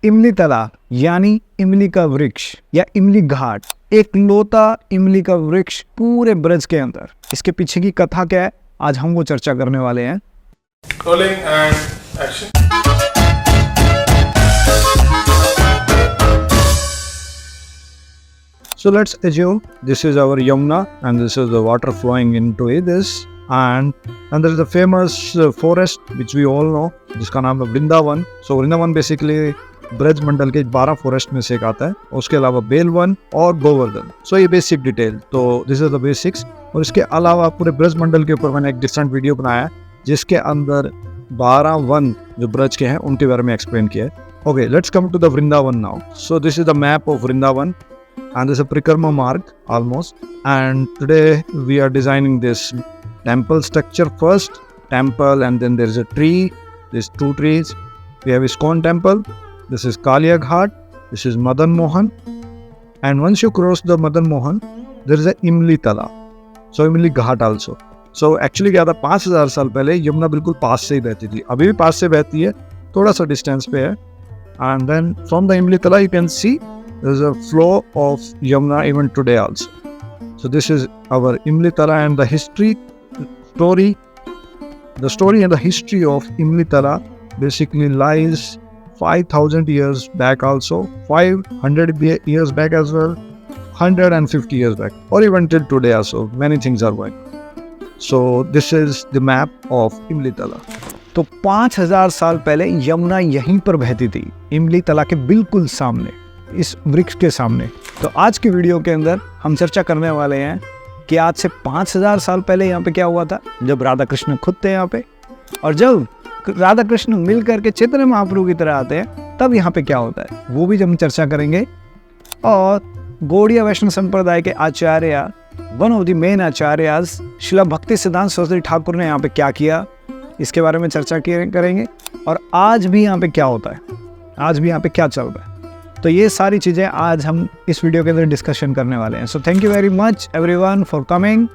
इमली तला यानी इमली का वृक्ष या इमली घाट, एक लौता इमली का वृक्ष पूरे ब्रज के अंदर। इसके पीछे की कथा क्या है, आज हम वो चर्चा करने वाले हैं। Rolling and action. So let's assume this is our Yamuna and this is the water flowing into this, and there is a famous forest which we all know जिसका नाम है वृंदावन। So वृंदावन बेसिकली ब्रज मंडल के 12 फॉरेस्ट में से एक आता है, उसके अलावा बेलवन और गोवर्धन। सो ये बेसिक डिटेल, तो दिस इज द बेसिक्स। और इसके अलावा पूरे ब्रज मंडल के ऊपर मैंने एक डिफरेंट वीडियो बनाया है जिसके अंदर 12 वन जो ब्रज के हैं उनके बारे में एक्सप्लेन किया है। Okay, let's come to the Vrindavan now. So this is the map of Vrindavan and this is a Prikrama mark almost, and today we are designing this temple structure first, temple, and then there is a tree, there's 2 trees. We have ISKCON temple, this is Kaliya Ghat, this is Madan Mohan, and once you cross the Madan Mohan there is a Imli Tala, so Imli Ghat also. So actually क्या था, 5000 साल पहले यमुना बिल्कुल पास से ही बहती थी, अभी भी पास से बहती है, थोड़ा सा डिस्टेंस पे है। and then from the Imli Tala you can see there is a flow of Yamuna even today also. So this is our Imli Tala, and the story and the history of Imli Tala basically lies 5000 years back also, 500 years back as well, 150 years back, or even till today also. Many things are going. So this is the map of Imli Tala. तो 5000 साल पहले यमुना यहीं पर बहती थी, इमली तला के बिल्कुल सामने, इस वृक्ष के सामने। तो आज की वीडियो के अंदर हम चर्चा करने वाले हैं कि आज से 5000 साल पहले यहाँ पे क्या हुआ था, जब राधा कृष्ण खुद थे यहाँ पे, और जब राधा कृष्ण मिल करके चैतन्य महाप्रभु की तरह आते हैं तब यहाँ पे क्या होता है, वो भी हम चर्चा करेंगे। और गौड़ीय वैष्णव संप्रदाय के आचार्य, one of the main acharyas Srila Bhakti Siddhanta Saraswati Thakur ने यहाँ पे क्या किया, इसके बारे में चर्चा करेंगे। और आज भी यहाँ पे क्या होता है, आज भी यहाँ पे क्या चल रहा है, तो ये सारी चीज़ें आज हम इस वीडियो के अंदर डिस्कशन करने वाले हैं। So thank you very much everyone for coming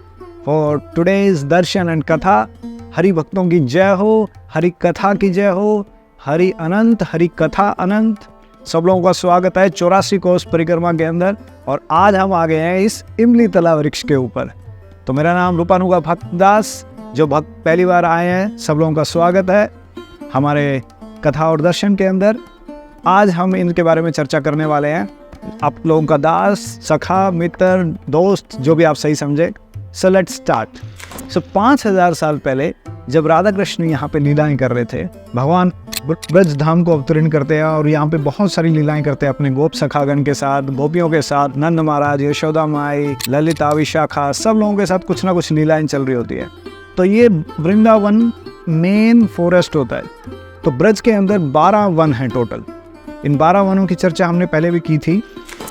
for today's Darshan and कथा। हरि भक्तों की जय हो, हरि कथा की जय हो, हरि अनंत, हरि कथा अनंत। सब लोगों का स्वागत है 84 कोस परिक्रमा के अंदर, और आज हम आ गए हैं इस इमली तला वृक्ष के ऊपर। तो मेरा नाम रूपानुगा भक्तदास, जो भक्त पहली बार आए हैं सब लोगों का स्वागत है हमारे कथा और दर्शन के अंदर। आज हम इनके बारे में चर्चा करने वाले हैं, आप लोगों का दास, सखा, मित्र, दोस्त, जो भी आप सही समझे। So let's start. सो 5000 साल पहले जब राधा कृष्ण यहाँ पे लीलाएं कर रहे थे, भगवान ब्रज धाम को अवतरण करते हैं और यहाँ पे बहुत सारी लीलाएं करते हैं अपने गोप सखागण के साथ, गोपियों के साथ, नंद महाराज, यशोदा माई, ललिता, विशाखा, सब लोगों के साथ कुछ ना कुछ लीलाएं चल रही होती है। तो ये वृंदावन मेन फॉरेस्ट होता है। तो ब्रज के अंदर 12 वन हैं टोटल। इन 12 वनों की चर्चा हमने पहले भी की थी।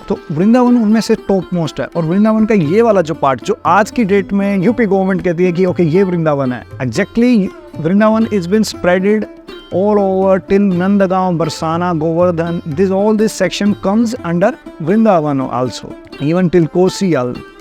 तो वृंदावन उनमें से टॉप मोस्ट है, और वृंदावन का ये वाला जो पार्ट जो आज की डेट में यूपी गवर्नमेंट कहती है कि ओके ये वृंदावन है, exactly Vrindavan is been spreaded all over till Nandagaon, Barsana, Govardhan. All this section comes under Vrindavan also, even till Kosi.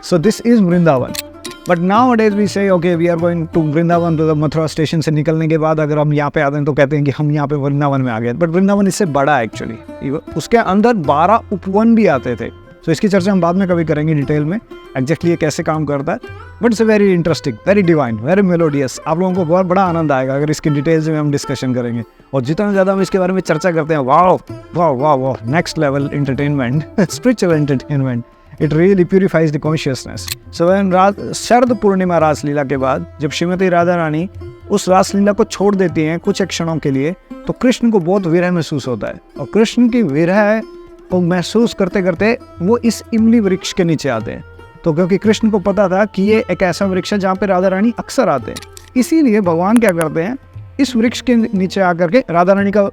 So this is Vrindavan. But nowadays we say okay we are going to Vrindavan, to the Mathura station से निकलने के बाद अगर हम यहाँ पे आते हैं तो कहते हैं कि हम यहाँ पे वृंदावन में आ गए। बट वृंदावन इससे बड़ा है एक्चुअली, उसके अंदर 12 उपवन भी आते थे। तो इसकी चर्चा हम बाद में कभी करेंगे डिटेल में, एग्जैक्टली ये कैसे काम करता है। But it's very interesting, very divine, very melodious. आप लोगों को बहुत बड़ा आनंद आएगा अगर इसकी डिटेल्स में हम डिस्कशन करेंगे। और जितना ज़्यादा हम इसके बारे में चर्चा करते हैं, वाह वाह वाह वाह, next level entertainment, spiritual entertainment, it really purifies the consciousness. So when Sharad Purnima raslila के बाद जब श्रीमती राधा रानी उस रासलीला को छोड़ देती हैं कुछ क्षणों के लिए, तो कृष्ण को बहुत विरह महसूस होता है, और कृष्ण की विरह को महसूस करते करते वो इस इमली वृक्ष के नीचे आते हैं। तो क्योंकि कृष्ण को पता था कि ये एक ऐसा वृक्ष है जहाँ पे राधा रानी अक्सर आते हैं, इसीलिए भगवान क्या करते हैं, इस वृक्ष के नीचे आकर के राधा रानी का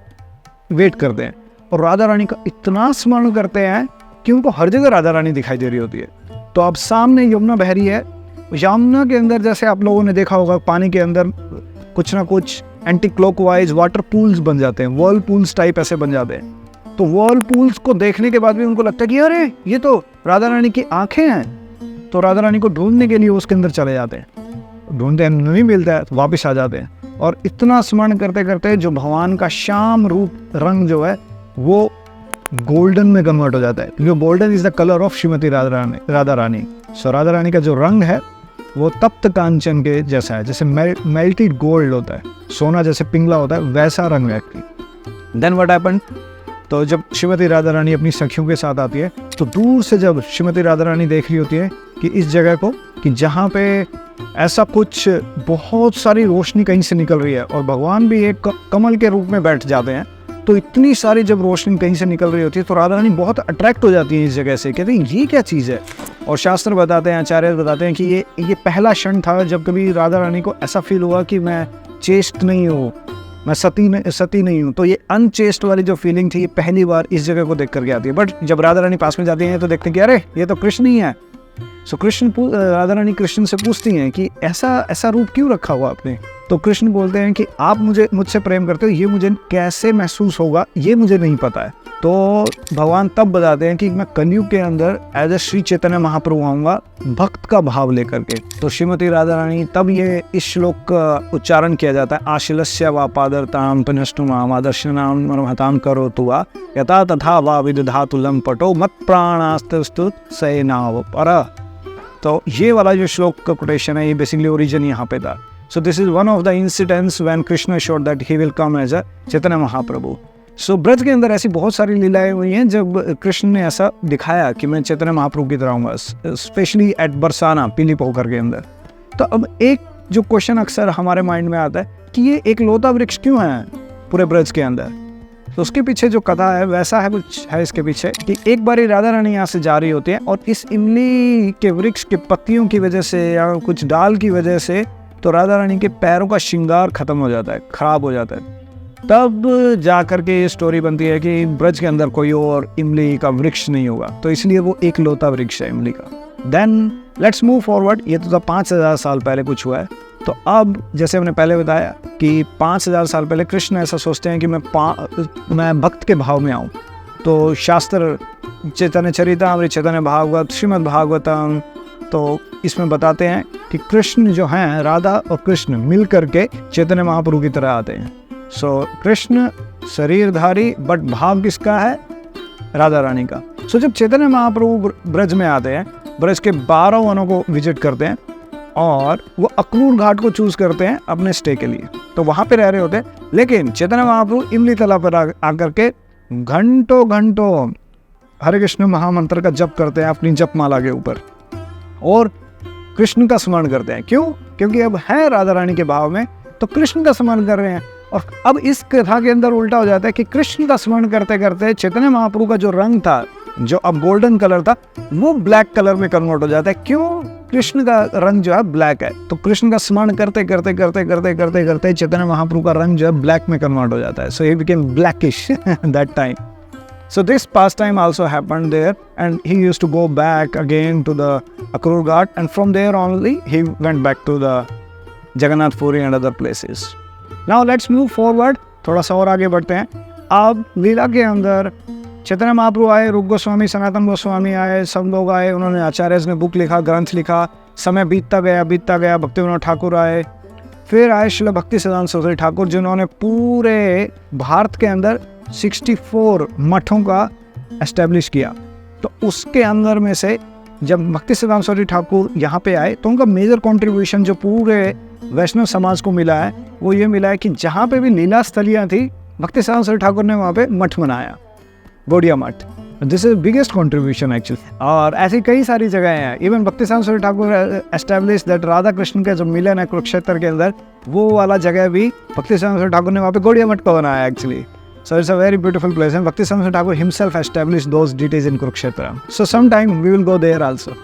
वेट करते हैं, और राधा रानी का इतना स्मरण करते हैं कि उनको हर जगह राधा रानी दिखाई दे रही होती है। तो अब सामने यमुना बह रही है, यमुना के अंदर जैसे आप लोगों ने देखा होगा पानी के अंदर कुछ ना कुछ एंटी क्लॉकवाइज वाटर पूल्स बन जाते हैं, वर्ल पूल्स टाइप ऐसे बन जाते हैं। तो वर्ल पूल्स को देखने के बाद भी उनको लगता है कि अरे ये तो राधा रानी की आंखें हैं। तो राधा रानी को ढूंढने के लिए उसके अंदर चले जाते हैं, ढूंढते हैं, नहीं मिलता है तो वापस आ जाते हैं, और इतना स्मरण करते करते जो भगवान का श्याम रूप रंग जो है वो गोल्डन में कन्वर्ट हो जाता है, क्योंकि golden is the colour of Shrimati Radha Rani. So Radha Rani का जो रंग है वो तप्त कांचन के जैसा है, जैसे मेल्टेड गोल्ड होता है, सोना जैसे पिंगला होता है, वैसा रंग है। देन व्हाट हैपेंड, तो जब श्रीमती राधा रानी अपनी सखियों के साथ आती है तो दूर से जब श्रीमती राधा रानी देख रही होती है कि इस जगह को, कि जहाँ पे ऐसा कुछ बहुत सारी रोशनी कहीं से निकल रही है और भगवान भी एक कमल के रूप में बैठ जाते हैं, तो इतनी सारी जब रोशनी कहीं से निकल रही होती है तो राधा रानी बहुत अट्रैक्ट हो जाती है इस जगह से, कहते हैं ये क्या चीज़ है। और शास्त्र बताते हैं, आचार्य बताते हैं कि ये पहला क्षण था जब कभी राधा रानी को ऐसा फील हुआ कि मैं चेष्ट नहीं हूँ, मैं सती नहीं हूँ। तो ये अनचेस्ट वाली जो फीलिंग थी, ये पहली बार इस जगह को देख करके आती है। बट जब राधा रानी पास में जाती हैं तो देखते हैं कि अरे ये तो कृष्ण ही है। सो राधा रानी कृष्ण से पूछती हैं कि ऐसा रूप क्यों रखा हुआ आपने। तो कृष्ण बोलते हैं कि आप मुझसे प्रेम करते हो, ये मुझे कैसे महसूस होगा ये मुझे नहीं पता है। तो भगवान तब बताते हैं कि मैं कलयुग के अंदर एज ए श्री चैतन्य महाप्रभु आऊँगा भक्त का भाव लेकर के। तो श्रीमती राधा रानी, तब ये इस श्लोक का उच्चारण किया जाता है, आशिलस्य वा पादरताम पुनष्टुमाम आदर्शनाम मर्महताम करोतु वा यथा तथा वा विदधातुलम पटो मत प्राणास्तुस्तु सैनाव पर। तो ये वाला जो श्लोक का कोटेशन है, ये बेसिकली ओरिजिन यहाँ पे था। So this is one of the incidents when Krishna showed that he will come as a Chaitanya Mahaprabhu. So Braj के अंदर ऐसी बहुत सारी लीलाएं हुई हैं जब कृष्ण ने ऐसा दिखाया कि मैं चैतन्य महाप्रभु की तरह हूँगा, स्पेशली एट बरसाना, पीली पोखर के अंदर। तो अब एक जो क्वेश्चन अक्सर हमारे माइंड में आता है कि ये एक लोता वृक्ष क्यों है पूरे ब्रज के अंदर। तो उसके पीछे जो कथा है वैसा है, कुछ है इसके पीछे कि एक बारी राधा रानी यहाँ से जा रही होती है और इस इमली के वृक्ष के पत्तियों की वजह से या कुछ डाल की वजह से तो राधा रानी के पैरों का श्रृंगार खत्म हो जाता है, खराब हो जाता है। तब जा कर के ये स्टोरी बनती है कि ब्रज के अंदर कोई और इमली का वृक्ष नहीं होगा, तो इसलिए वो एक लौता वृक्ष है इमली का। Then let's move forward. ये तो 5000 साल पहले कुछ हुआ है। तो अब जैसे हमने पहले बताया कि 5000 साल पहले कृष्ण ऐसा सोचते हैं कि मैं भक्त के भाव में आऊँ। तो शास्त्र चैतन्य चरितामृत, चैतन्य भागवत, श्रीमद् भागवतम, तो इसमें बताते हैं कि कृष्ण जो हैं, राधा और कृष्ण मिल करके चैतन्य महाप्रभु की तरह आते हैं। सो कृष्ण शरीरधारी, बट भाव किसका है? राधा रानी का। सो जब चैतन्य महाप्रभु ब्रज में आते हैं, ब्रज के 12 वनों को विजिट करते हैं और वो अक्रूर घाट को चूज करते हैं अपने स्टे के लिए, तो वहाँ पे रह रहे होते हैं। लेकिन चैतन्य महाप्रभु इमली तला पर आकर के घंटों हरे कृष्ण महामंत्र का जप करते हैं अपनी जपमाला के ऊपर और कृष्ण का स्मरण करते हैं। क्यों? क्योंकि अब है राधा रानी के भाव में, तो कृष्ण का स्मरण कर रहे हैं। और अब इस कथा के अंदर उल्टा हो जाता है कि कृष्ण का स्मरण करते करते चैतन्य महाप्रभु का जो रंग था, जो अब गोल्डन कलर था, वो ब्लैक कलर में कन्वर्ट हो जाता है। क्यों? कृष्ण का रंग जो है ब्लैक है, तो कृष्ण का स्मरण करते करते चैतन्य महाप्रभु का रंग जो है ब्लैक में कन्वर्ट हो जाता है। So he became blackish that time. So this pastime also happened there, and he used to go back again to the Akrur Ghat, and from there only he went back to the Jagannath Puri and other places. Now let's move forward. थोड़ा सा और आगे बढ़ते हैं। अब लीला के अंदर चैतन्य महाप्रभु आए, रूप गोस्वामी, सनातन गोस्वामी आए, सब लोग आए, उन्होंने आचार्य ने बुक लिखा, ग्रंथ लिखा, समय बीतता गया, भक्ति विनोद ठाकुर आए, फिर आए श्रील भक्ति सिद्धांत सरस्वती ठाकुर, जिन्होंने पूरे भारत के अंदर 64 मठों का एस्टेब्लिश किया। तो उसके अंदर में से जब भक्ति सिद्धांत सरस्वती ठाकुर यहाँ पे आए तो उनका मेजर कंट्रीब्यूशन जो पूरे वैष्णव समाज को मिला है वो ये मिला है कि जहाँ पे भी लीला स्थलियाँ थी, भक्ति सिद्धांत सरस्वती ठाकुर ने वहाँ पे मठ बनाया, गौड़िया मठ। This is biggest contribution actually. और ऐसी कई सारी जगह हैं। इवन भक्ति सिद्धांत सरस्वती ठाकुर एस्टेब्लिश दैट राधा कृष्ण का जो मिलन है कुरुक्षेत्र के अंदर, वो वाला जगह भी भक्ति सिद्धांत सरस्वती ठाकुर ने वहाँ पे गौड़िया मठ को बनाया actually. So it's a very beautiful place, and Bhakti Siddhanta Thakur himself established those deities in Kurukshetra. So sometime we will go there also.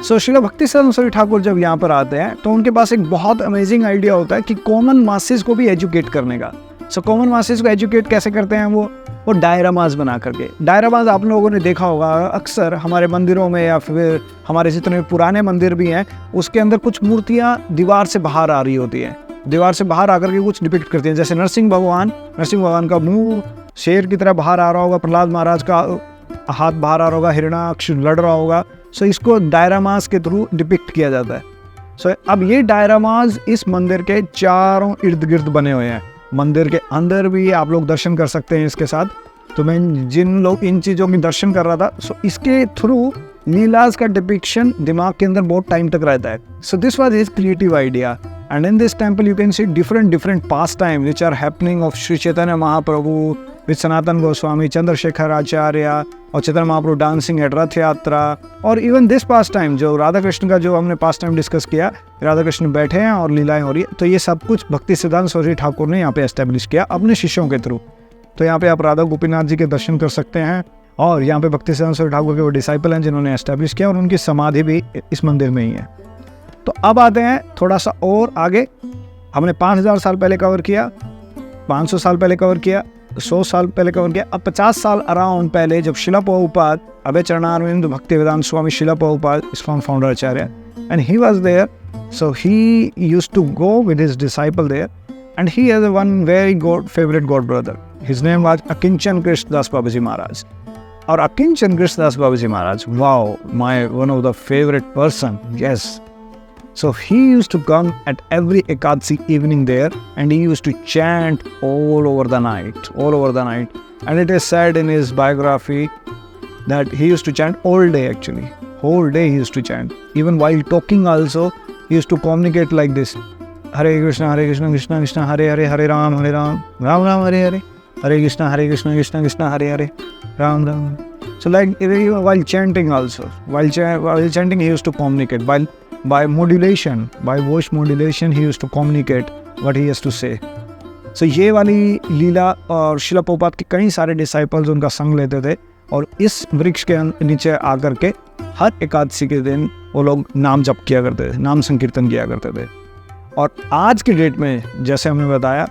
So Srila Bhakti सिद्धांत ठाकुर जब यहाँ पर आते हैं तो उनके पास एक बहुत अमेजिंग आइडिया होता है कि कॉमन मासेस को भी एजुकेट करने का। सो कॉमन मासेस को एजुकेट कैसे करते हैं वो डायरामास बना करके। डायरामास आप लोगों ने देखा होगा अक्सर हमारे मंदिरों में, या फिर हमारे जितने पुराने मंदिर भी हैं उसके अंदर कुछ मूर्तियाँ दीवार से बाहर आ रही होती हैं, दीवार से बाहर आकर के कुछ डिपिक्ट करती हैं। जैसे नरसिंह भगवान का मुंह शेर की तरह बाहर आ रहा होगा, प्रहलाद महाराज का हाथ बाहर आ रहा होगा, हिरण्याक्ष लड़ रहा होगा। सो इसको डायरामास के थ्रू डिपिक्ट किया जाता है। सो अब ये डायरामास इस मंदिर के चारों इर्द गिर्द बने हुए हैं। मंदिर के अंदर भी आप लोग दर्शन कर सकते हैं इसके साथ। तो मैं जिन लोग इन चीज़ों के दर्शन कर रहा था, सो इसके थ्रू लीलाज का डिपिक्शन दिमाग के अंदर बहुत टाइम तक रहता है. So this was his creative idea. And in this temple you can see different pastimes which are happening of Sri Chaitanya Mahaprabhu with Sanatan Goswami, Chandrasekhar Acharya और चैतन्य महाप्रभु डांसिंग एट रथ यात्रा. और इवन दिस पास टाइम जो राधा कृष्ण का जो हमने पास time discuss किया, राधा कृष्ण बैठे हैं और लीलाएं हो रही है, तो ये सब कुछ भक्ति सिद्धांत सरस्वती ठाकुर ने यहाँ पे एस्टेब्लिश किया अपने शिष्यों के थ्रू. तो यहाँ पे आप राधा गोपीनाथ जी के दर्शन कर सकते हैं और यहाँ पे भक्ति सिद्धांत सरस्वती ठाकुर के वो डिसाइपल हैं जिन्होंने एस्टेब्लिश किया और उनकी समाधि भी इस मंदिर में ही है. तो अब आते हैं थोड़ा सा और आगे. हमने 5000 साल पहले कवर किया, 500 साल पहले कवर किया, 100 साल पहले कवर किया. अब 50 साल अराउंड पहले जब शिला प्रभुपाद, अभय चरणारविंद Bhaktivedanta Swami Srila Prabhupada, ISKCON founder acharya, and he was there. So he used to go with his disciple there and he has one very good favourite god brother. His name was Akinchan Krishnadas Babaji Maharaj. और Akinchan Krishnadas Babaji Maharaj, wow, my one of the favourite person. Yes. So he used to come at every Ekadasi evening there and he used to chant all over the night. And it is said in his biography that he used to chant all day actually. Whole day he used to chant. Even while talking also, he used to communicate like this. Hare Krishna, Krishna Krishna, Hare Hare, Hare Ram, Ram Ram, Hare Hare. Hare Krishna, Krishna Krishna, Hare Hare, Ram Ram. So like while chanting also, while chanting he used to communicate. By modulation, by voice modulation, he used to communicate what he has to say. So ये वाली लीला और शिला प्रभुपाद के कई सारे disciples उनका संग लेते थे और इस वृक्ष के नीचे आकर के हर एकादशी के दिन वो लोग नाम जप किया करते थे, नाम संकीर्तन किया करते थे. और आज की डेट में जैसे हमने बताया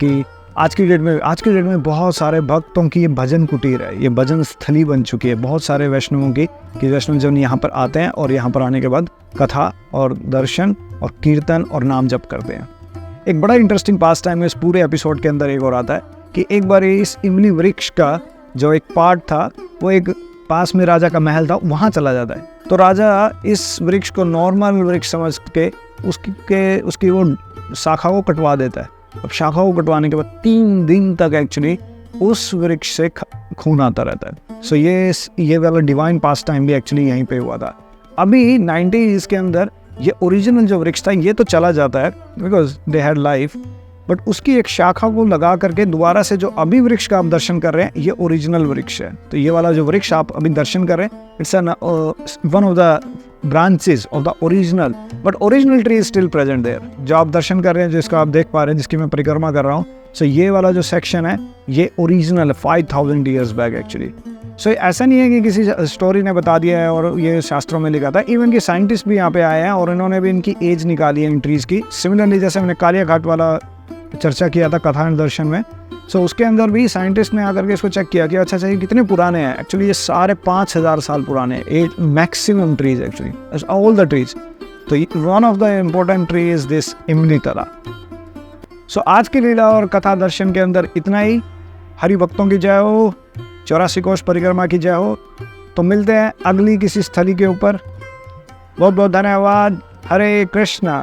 कि आज की डेट में बहुत सारे भक्तों की ये भजन कुटीर है, ये भजन स्थली बन चुकी है बहुत सारे वैष्णवों की, कि वैष्णव जन यहाँ पर आते हैं और यहाँ पर आने के बाद कथा और दर्शन और कीर्तन और नाम जप करते हैं. एक बड़ा इंटरेस्टिंग पास टाइम है इस पूरे एपिसोड के अंदर एक और आता है कि एक बार इस इमली वृक्ष का जो एक पार्ट था वो एक पास में राजा का महल था, वहाँ चला जाता है. तो राजा इस वृक्ष को नॉर्मल वृक्ष समझ के उसकी वो शाखा को कटवा देता है. अब शाखा को कटवाने के बाद 3 दिन तक एक्चुअली उस वृक्ष से खून आता रहता है. सो ये वाला डिवाइन पास टाइम भी एक्चुअली यहीं पे हुआ था. अभी 90s के अंदर ये ओरिजिनल जो वृक्ष था ये तो चला जाता है because they had life, but उसकी एक शाखा को लगा करके दोबारा से जो अभी वृक्ष का आप दर्शन कर रहे हैं ये ओरिजिनल वृक्ष है. तो ये वाला जो वृक्ष आप अभी दर्शन कर रहे हैं it's one of the branches of the original, but original tree is still present there. जो आप दर्शन कर रहे हैं, जिसको आप देख पा रहे हैं, जिसकी मैं परिक्रमा कर रहा हूँ, सो ये वाला जो सेक्शन है ये ओरिजिनल है 5000 ईयर्स बैक एक्चुअली. सो ऐसा नहीं है कि किसी स्टोरी ने बता दिया है और ये शास्त्रों में लिखा था. इवन कि साइंटिस्ट भी यहाँ पे आए हैं और इन्होंने भी इनकी एज निकाली है इन ट्रीज की. सिमिलरली जैसे मैंने कालिया घाट वाला चर्चा किया था कथा एंड दर्शन में, सो उसके अंदर भी साइंटिस्ट ने आकर के इसको चेक किया कि अच्छा ये कितने पुराने हैं. एक्चुअली ये सारे 5000 साल पुराने हैं, maximum trees actually, all the trees. तो one of the important tree is this Imli Tala. सो आज की लीला और कथा दर्शन के अंदर इतना ही. हरि भक्तों की जय हो, 84 कोष परिक्रमा की जय हो. तो मिलते हैं अगली किसी स्थली के ऊपर. बहुत बहुत धन्यवाद. हरे कृष्णा.